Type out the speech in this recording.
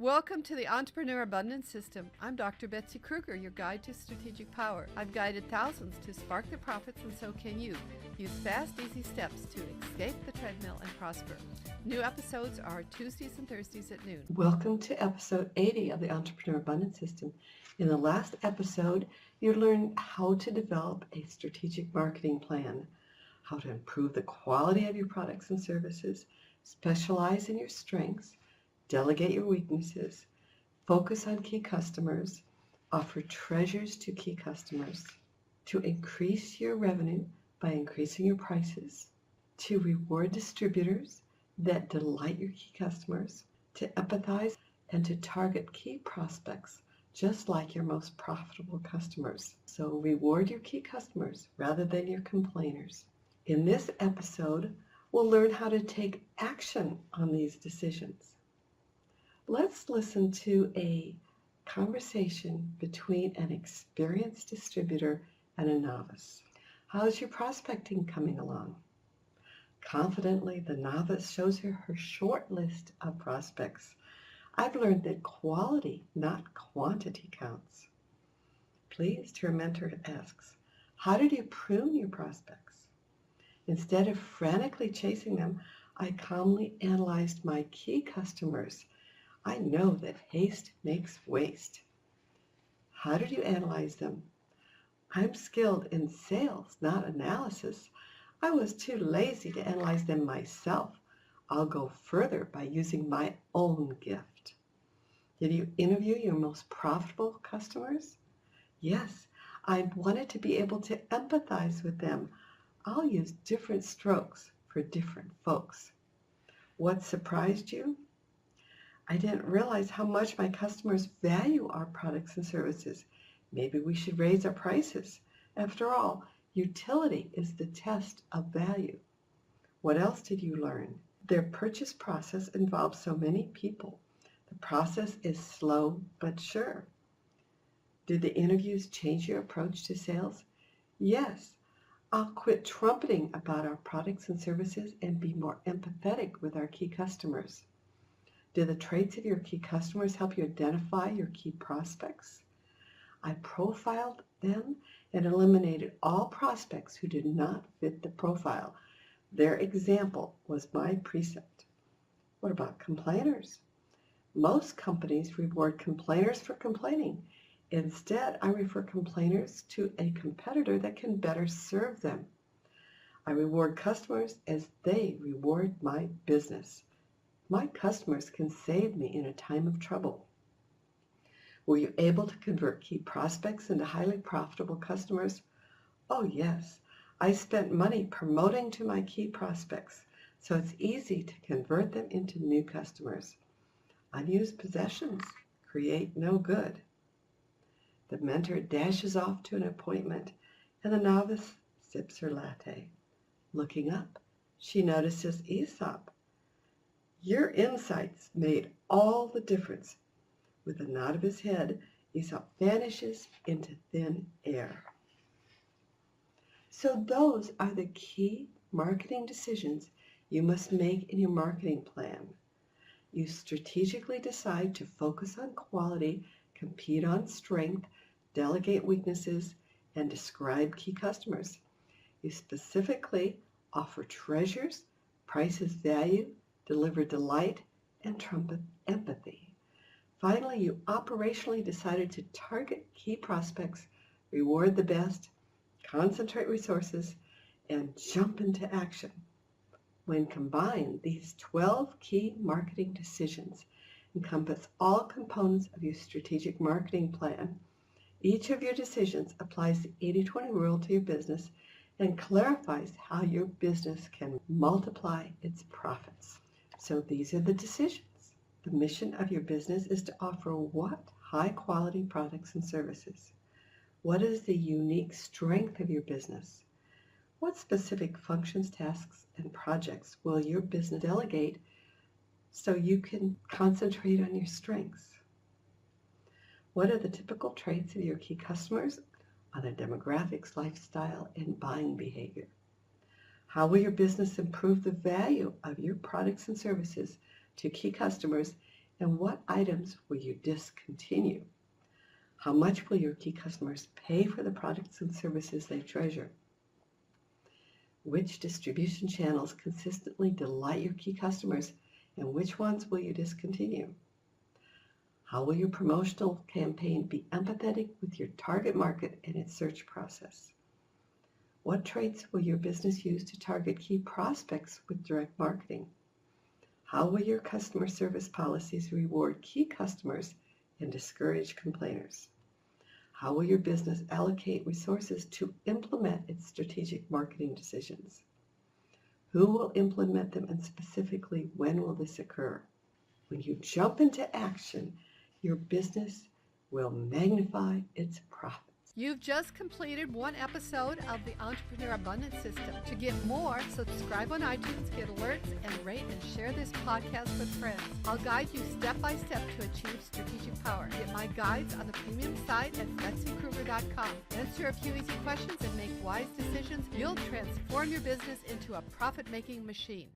Welcome to the Entrepreneur Abundance System. I'm Dr. Betsy Kruger, your guide to strategic power. I've guided thousands to spark their profits, and so can you. Use fast, easy steps to escape the treadmill and prosper. New episodes are Tuesdays and Thursdays at noon. Welcome to episode 80 of the Entrepreneur Abundance System. In the last episode, you learned how to develop a strategic marketing plan, how to improve the quality of your products and services, specialize in your strengths, delegate your weaknesses, focus on key customers, offer treasures to key customers, to increase your revenue by increasing your prices, to reward distributors that delight your key customers, to empathize and to target key prospects just like your most profitable customers. So reward your key customers rather than your complainers. In this episode, we'll learn how to take action on these decisions. Let's listen to a conversation between an experienced distributor and a novice. How's your prospecting coming along? Confidently, the novice shows her short list of prospects. I've learned that quality, not quantity, counts. Pleased, her mentor asks, how did you prune your prospects? Instead of frantically chasing them, I calmly analyzed my key customers. I know that haste makes waste. How did you analyze them? I'm skilled in sales, not analysis. I was too lazy to analyze them myself. I'll go further by using my own gift. Did you interview your most profitable customers? Yes, I wanted to be able to empathize with them. I'll use different strokes for different folks. What surprised you? I didn't realize how much my customers value our products and services. Maybe we should raise our prices. After all, utility is the test of value. What else did you learn? Their purchase process involves so many people. The process is slow but sure. Did the interviews change your approach to sales? Yes. I'll quit trumpeting about our products and services and be more empathetic with our key customers. Do the traits of your key customers help you identify your key prospects? I profiled them and eliminated all prospects who did not fit the profile. Their example was my precept. What about complainers? Most companies reward complainers for complaining. Instead, I refer complainers to a competitor that can better serve them. I reward customers as they reward my business. My customers can save me in a time of trouble. Were you able to convert key prospects into highly profitable customers? Oh yes, I spent money promoting to my key prospects, so it's easy to convert them into new customers. Unused possessions create no good. The mentor dashes off to an appointment, and the novice sips her latte. Looking up, she notices Aesop. Your insights made all the difference. With a nod of his head, Aesop vanishes into thin air. So those are the key marketing decisions you must make in your marketing plan. You strategically decide to focus on quality, compete on strength, delegate weaknesses, and describe key customers. You specifically offer treasures, prices value, deliver delight, and trumpet empathy. Finally, you operationally decided to target key prospects, reward the best, concentrate resources, and jump into action. When combined, these 12 key marketing decisions encompass all components of your strategic marketing plan. Each of your decisions applies the 80-20 rule to your business and clarifies how your business can multiply its profits. So these are the decisions. The mission of your business is to offer what? High-quality products and services. What is the unique strength of your business? What specific functions, tasks, and projects will your business delegate so you can concentrate on your strengths? What are the typical traits of your key customers on their demographics, lifestyle, and buying behavior? How will your business improve the value of your products and services to key customers And what items will you discontinue? How much will your key customers pay for the products and services they treasure? Which distribution channels consistently delight your key customers, and which ones will you discontinue? How will your promotional campaign be empathetic with your target market and its search process? What traits will your business use to target key prospects with direct marketing? How will your customer service policies reward key customers and discourage complainers? How will your business allocate resources to implement its strategic marketing decisions? Who will implement them, and specifically, when will this occur? When you jump into action, your business will magnify its profits. You've just completed one episode of the Entrepreneur Abundance System. To get more, subscribe on iTunes, get alerts, and rate and share this podcast with friends. I'll guide you step by step to achieve strategic power. Get my guides on the premium site at BetsyKruger.com. Answer a few easy questions and make wise decisions. You'll transform your business into a profit-making machine.